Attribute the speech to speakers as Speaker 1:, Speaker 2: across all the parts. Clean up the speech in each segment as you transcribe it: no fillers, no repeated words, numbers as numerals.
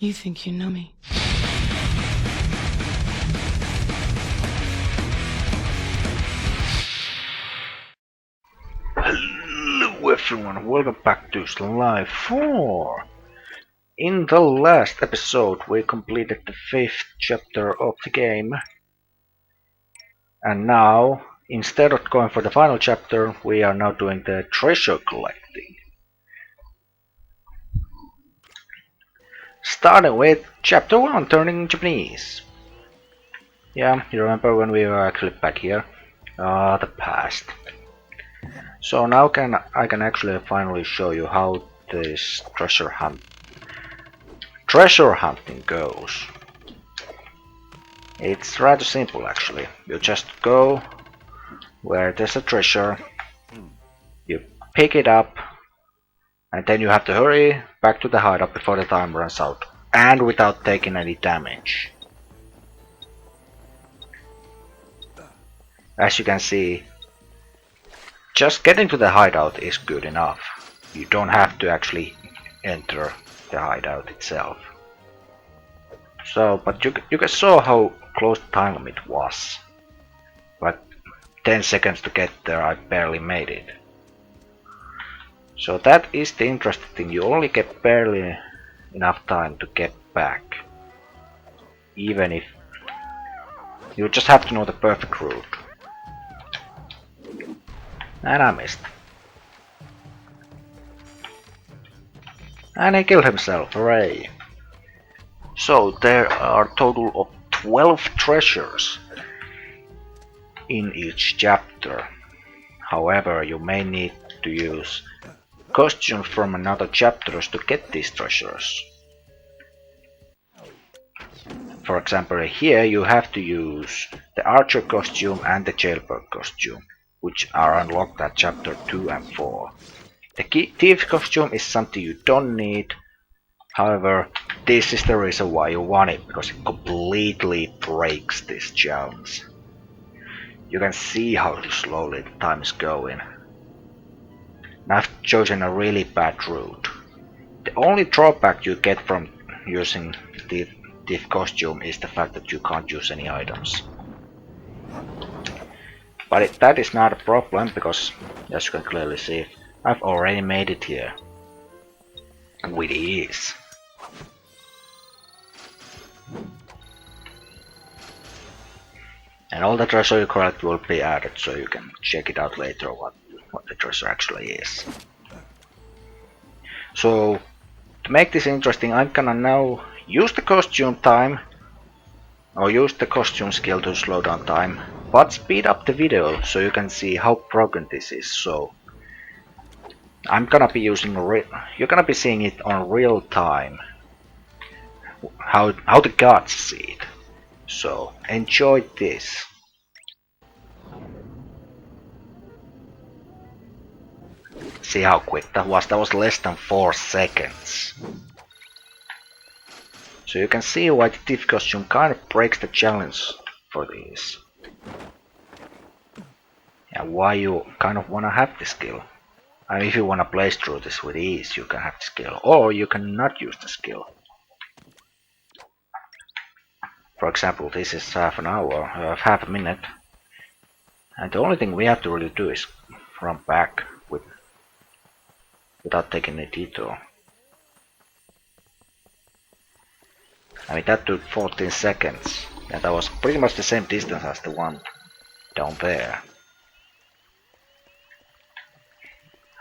Speaker 1: You think you know me.
Speaker 2: Hello everyone, welcome back to Sly 4. In the last episode we completed the 5th chapter of the game. And now, instead of going for the final chapter, we are now doing the treasure collecting. Starting with chapter 1, turning Japanese. Yeah, you remember when we were actually back here? The past. So now I can actually finally show you how this treasure hunting goes. It's rather simple actually. You just go where there's a treasure, you pick it up, and then you have to hurry back to the hideout before the time runs out, and without taking any damage. As you can see, just getting to the hideout is good enough. You don't have to actually enter the hideout itself. So, but you guys saw how close the time limit was. Like 10 seconds to get there, I barely made it. So that is the interesting thing, you only get barely enough time to get back. Even if you just have to know the perfect route. And I missed. And he killed himself, hooray! So there are a total of 12 treasures in each chapter. However, you may need to use costumes from another chapters to get these treasures. For example, here you have to use the archer costume and the jailbird costume, which are unlocked at chapter 2 and 4. The thief costume is something you don't need. However, this is the reason why you want it, because it completely breaks this challenge. You can see how slowly the time is going. And I've chosen a really bad route. The only drawback you get from using the thief costume is the fact that you can't use any items. But that is not a problem, because as you can clearly see, I've already made it here. With ease. And all the treasure you collect will be added, so you can check it out later what the treasure actually is. So, to make this interesting, I'm gonna now use the costume time, or use the costume skill to slow down time, but speed up the video so you can see how broken this is. So, I'm gonna be using you're gonna be seeing it on real time, how the gods see it. So, enjoy this. See how quick that was less than 4 seconds. So you can see why the thief costume kind of breaks the challenge for these. And why you kind of wanna have the skill. And if you wanna play through this with ease, you can have the skill, or you can not use the skill. For example, this is half an hour, half a minute. And the only thing we have to really do is run back without taking a detour. I mean, that took 14 seconds, and that was pretty much the same distance as the one down there.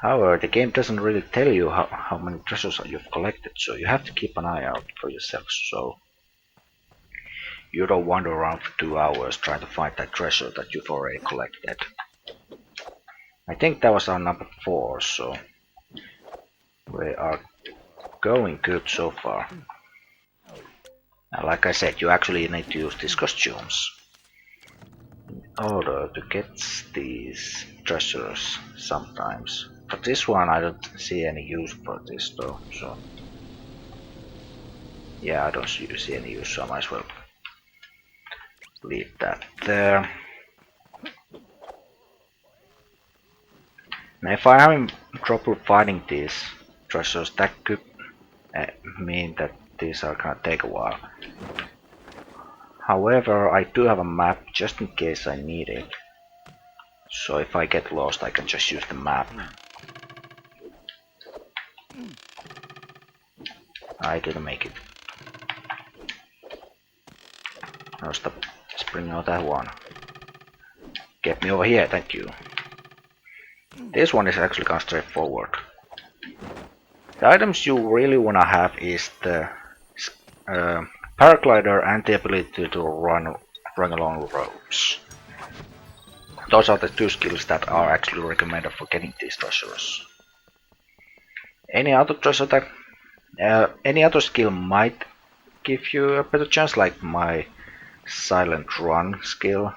Speaker 2: However, the game doesn't really tell you how many treasures you've collected, so you have to keep an eye out for yourself, so you don't wander around for 2 hours trying to find that treasure that you've already collected. I think that was our number 4, so we are going good so far. And like I said, you actually need to use these costumes in order to get these treasures sometimes. But this one I don't see any use for this though, so yeah, I don't see any use, so I might as well leave that there. Now if I'm having trouble finding these treasures, that could mean that these are gonna take a while. However, I do have a map just in case I need it. So if I get lost, I can just use the map. I didn't make it. No, stop. Let's bring out that one. Get me over here, thank you. This one is actually kind of straightforward. The items you really wanna have is the paraglider and the ability to run along ropes. Those are the two skills that are actually recommended for getting these treasures. Any other treasure that any other skill might give you a better chance, like my silent run skill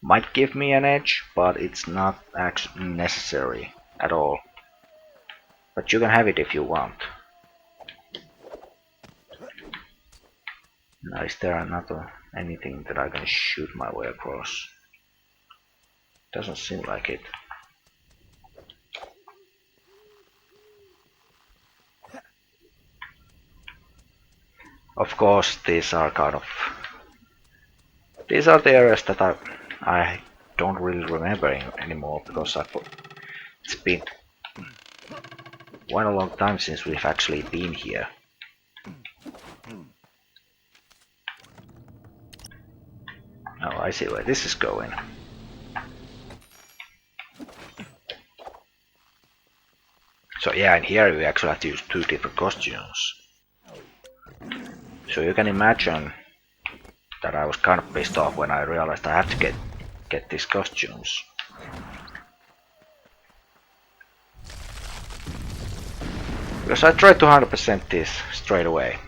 Speaker 2: might give me an edge, but it's not actually necessary at all. But you can have it if you want. Now, is there another anything that I can shoot my way across? Doesn't seem like it. Of course, these are the areas that I don't really remember anymore because it's been quite a long time since we've actually been here. Oh, I see where this is going. So yeah, and here we actually have to use two different costumes. So you can imagine that I was kind of pissed off when I realized I have to get these costumes. Because I tried to 100% this straight away.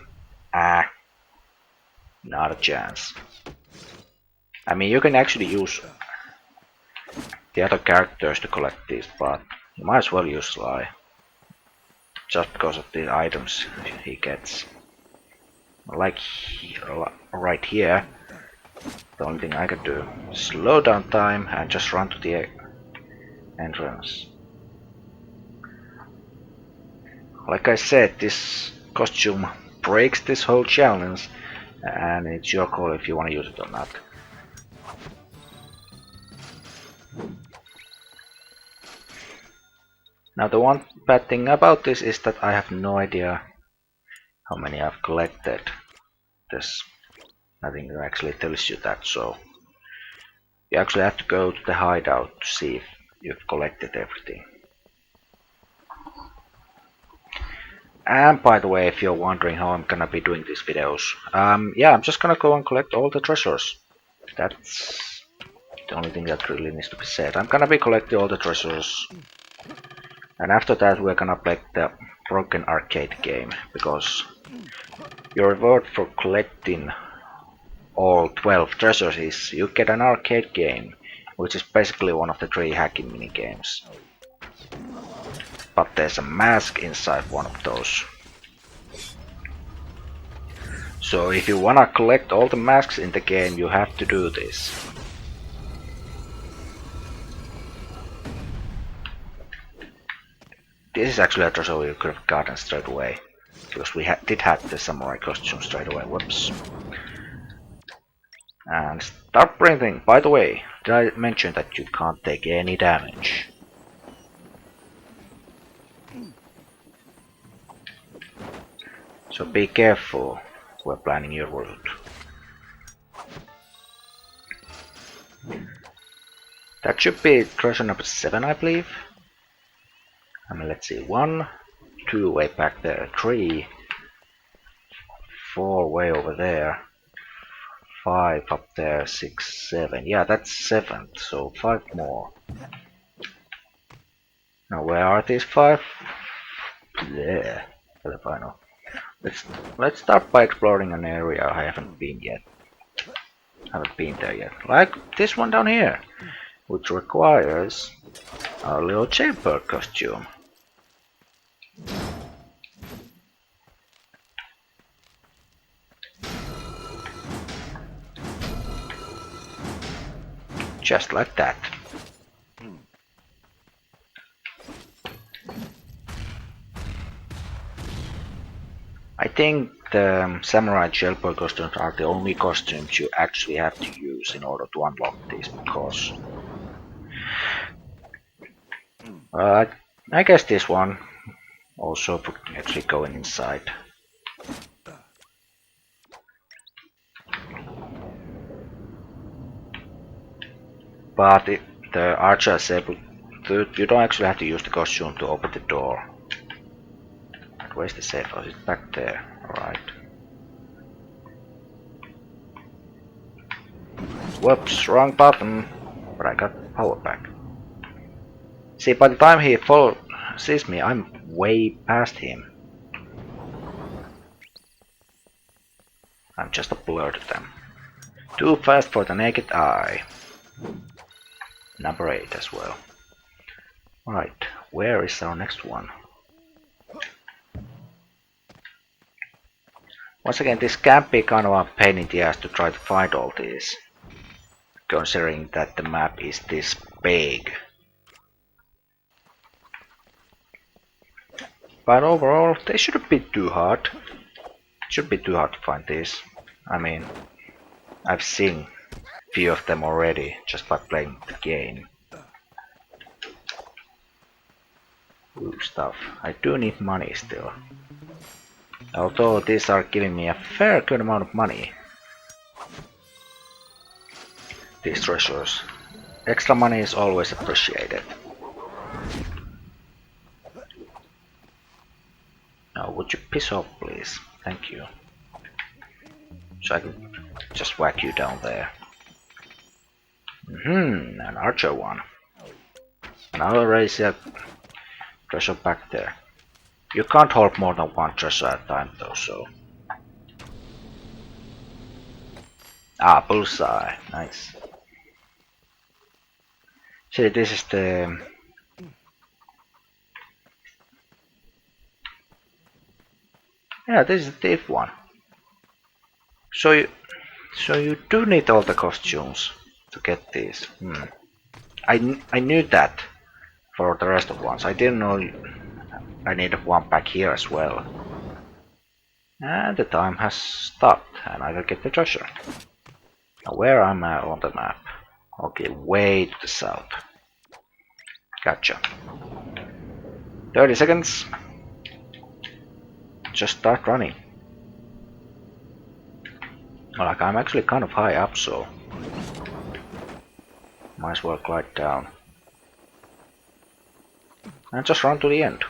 Speaker 2: Not a chance. I mean, you can actually use the other characters to collect these, but you might as well use Sly. Just because of the items he gets. Like right here, the only thing I could do is slow down time and just run to the entrance. Like I said, this costume breaks this whole challenge, and it's your call if you want to use it or not. Now the one bad thing about this is that I have no idea how many I've collected. There's nothing that actually tells you that, so you actually have to go to the hideout to see if you've collected everything. And by the way, if you're wondering how I'm gonna be doing these videos, yeah, I'm just gonna go and collect all the treasures. That's the only thing that really needs to be said. I'm gonna be collecting all the treasures, and after that we're gonna play the broken arcade game, because your reward for collecting all 12 treasures is you get an arcade game, which is basically one of the 3 hacking minigames. But there's a mask inside one of those. So if you wanna collect all the masks in the game, you have to do this. This is actually a treasure you could have gotten straight away, because we did have the samurai costume straight away. Whoops. And start breathing. By the way, did I mention that you can't take any damage? So be careful when planning your route. That should be treasure number 7, I believe. I mean, let's see, 1, 2 way back there, 3, 4 way over there, 5 up there, 6, 7. Yeah, that's 7, so 5 more. Now where are these 5? There, the final. Let's start by exploring an area I haven't been there yet. Like this one down here, which requires our little jailbird costume. Just like that. I think the samurai jailbird costumes are the only costumes you actually have to use in order to unlock these, because I guess this one also actually going inside. But the archer is able to, you don't actually have to use the costume to open the door. And where's the safe? Oh, it's back there. Alright. Whoops, wrong button. But I got power back. See, by the time he sees me, I'm way past him. I'm just a blur to them. Too fast for the naked eye. Number 8 as well. Right, where is our next one? Once again, this can be kind of a pain in the ass to try to find all these, considering that the map is this big. But overall, they shouldn't be too hard. It shouldn't be too hard to find these. I mean, I've seen a few of them already just by playing the game. Ooh, stuff. I do need money still. Although these are giving me a fair good amount of money. These treasures. Extra money is always appreciated. Now, would you piss off, please? Thank you. So I can just whack you down there. An archer one. And I already see a treasure back there. You can't hold more than one treasure at a time though, so... Ah, bullseye. Nice. See, this is the... Yeah, this is the thief one. So you do need all the costumes to get these. I knew that for the rest of ones. I didn't know I needed one back here as well. And the time has stopped, and I will get the treasure. Now where am I on the map? Okay, way to the south. Gotcha. 30 seconds. Just start running. Like, I'm actually kind of high up, so might as well glide down. And just run to the end.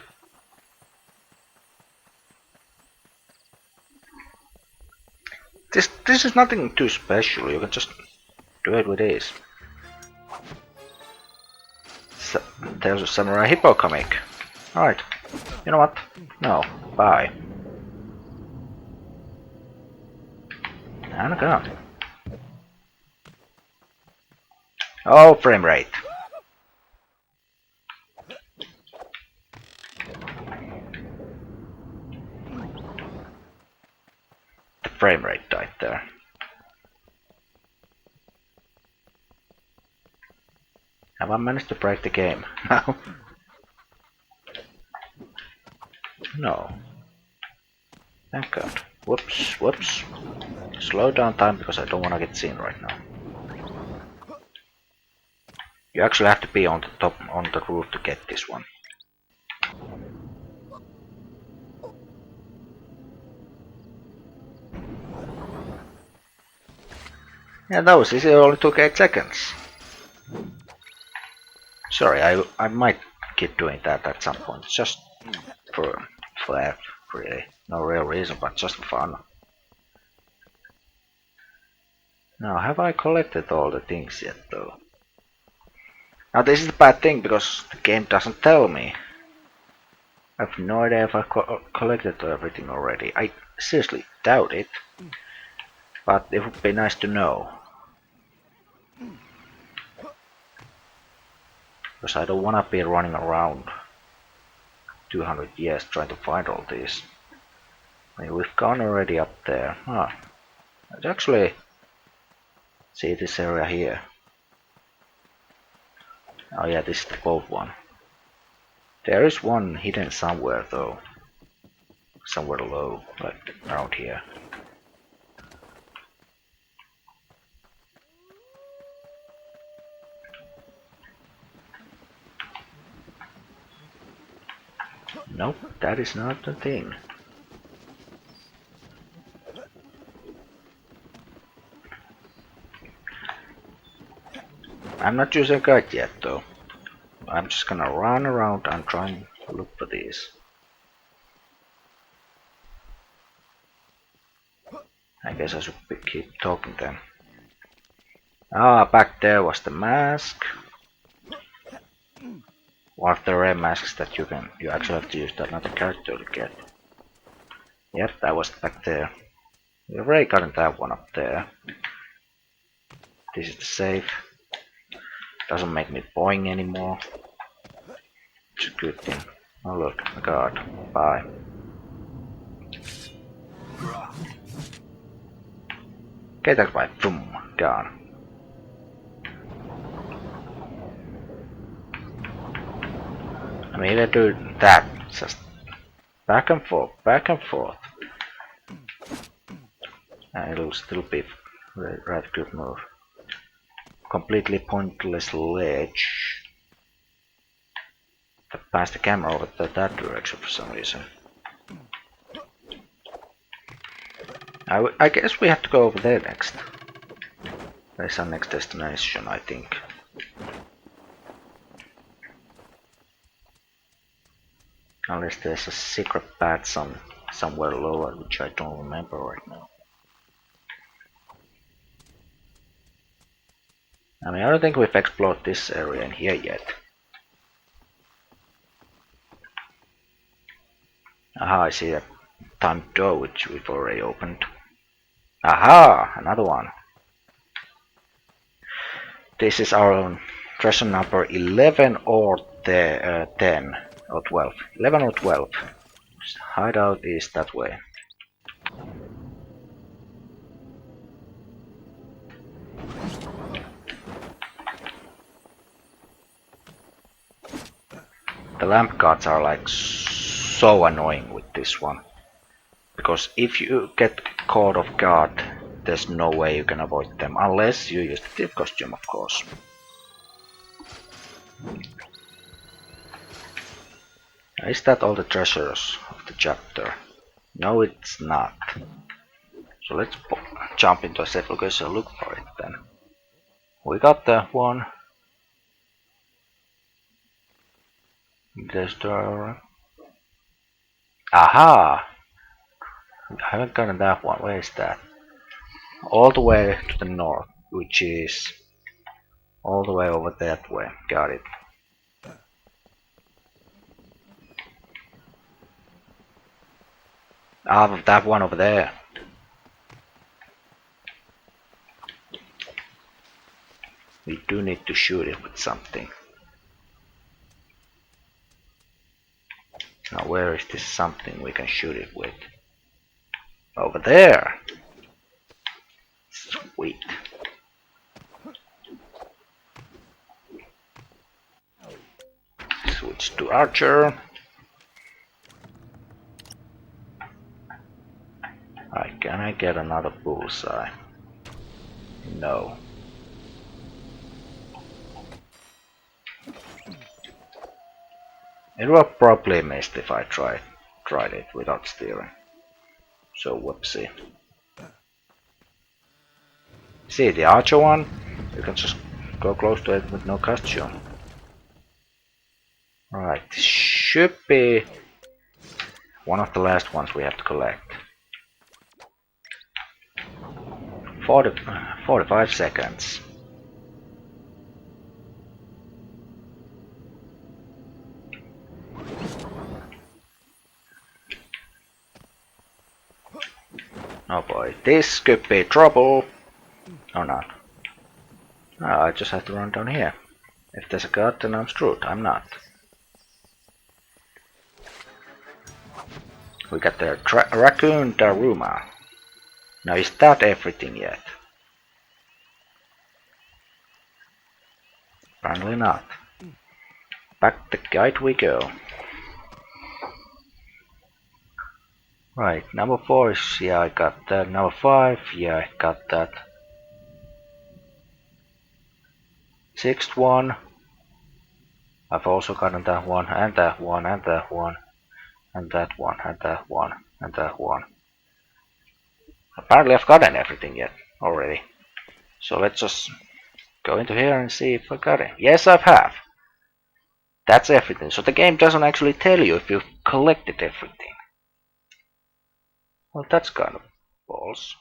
Speaker 2: This is nothing too special, you can just do it with ease. There's a samurai hippo comic. Alright, you know what? No, bye. And a gun. Oh, frame rate. The frame rate died there. Have I managed to break the game? No. No. Thank God. Whoops, whoops. Slow down time because I don't want to get seen right now. You actually have to be on the top, on the roof to get this one. Yeah, that was easy. It only took 8 seconds. Sorry, I might keep doing that at some point. Just for that, really. No real reason, but just fun. Now, have I collected all the things yet, though? Now, this is the bad thing, because the game doesn't tell me. I have no idea if I collected everything already. I seriously doubt it. But it would be nice to know. Because I don't want to be running around 200 years trying to find all these. I mean, we've gone already up there. Let's actually see this area here. Oh yeah, this is the boat one. There is one hidden somewhere though. somewhere low, like around here. Nope, that is not the thing. I'm not using a guide yet though. I'm just gonna run around and try and look for these. I guess I should keep talking then. Ah, back there was the mask. One of the rare masks that you actually have to use another character to get. Yep, that was back there. We already gotten that one up there. This is the safe. Doesn't make me boing anymore. It's a good thing. Oh look, a guard. Bye. Okay, that's right. Boom, gone. I mean, they do that. Just back and forth, back and forth. And it'll still be right good move. Completely pointless ledge. I passed the camera over that direction for some reason. I guess we have to go over there next. There's our next destination, I think. Unless there's a secret path somewhere lower, which I don't remember right now. I mean, I don't think we've explored this area in here yet. Aha, I see a timed door which we've already opened. Aha, another one. This is our own treasure number 11 or 10 or 12. 11 or 12. Hideout is that way. The lamp guards are like so annoying with this one. Because if you get caught off guard, there's no way you can avoid them. Unless you use the thief costume, of course. Is that all the treasures of the chapter? No, it's not. So let's jump into a safe location and look for it then. We got the one. There's the... Aha! I haven't gotten that one. Where is that? All the way to the north, which is all the way over that way. Got it. Ah, that one over there. We do need to shoot it with something. Now where is this something we can shoot it with? Over there! Sweet. Switch to archer. Alright, can I get another bullseye? No. It would probably missed if I tried it without steering. So whoopsie. See the archer one? You can just go close to it with no costume. Right, this should be one of the last ones we have to collect. 45 seconds. Oh boy, this could be trouble. Or not. Oh, I just have to run down here. If there's a guard, then I'm screwed. I'm not. We got the raccoon Daruma. Now is that everything yet? Apparently not. Back the guide we go. Right, number 4 is, yeah, I got that. Number 5, yeah, I got that. Sixth one, I've also gotten that one, and that one, and that one, and that one, and that one, and that one. Apparently I've gotten everything yet already. So let's just go into here and see if I got it. Yes, I have. That's everything. So the game doesn't actually tell you if you've collected everything. Well, that's kind of balls.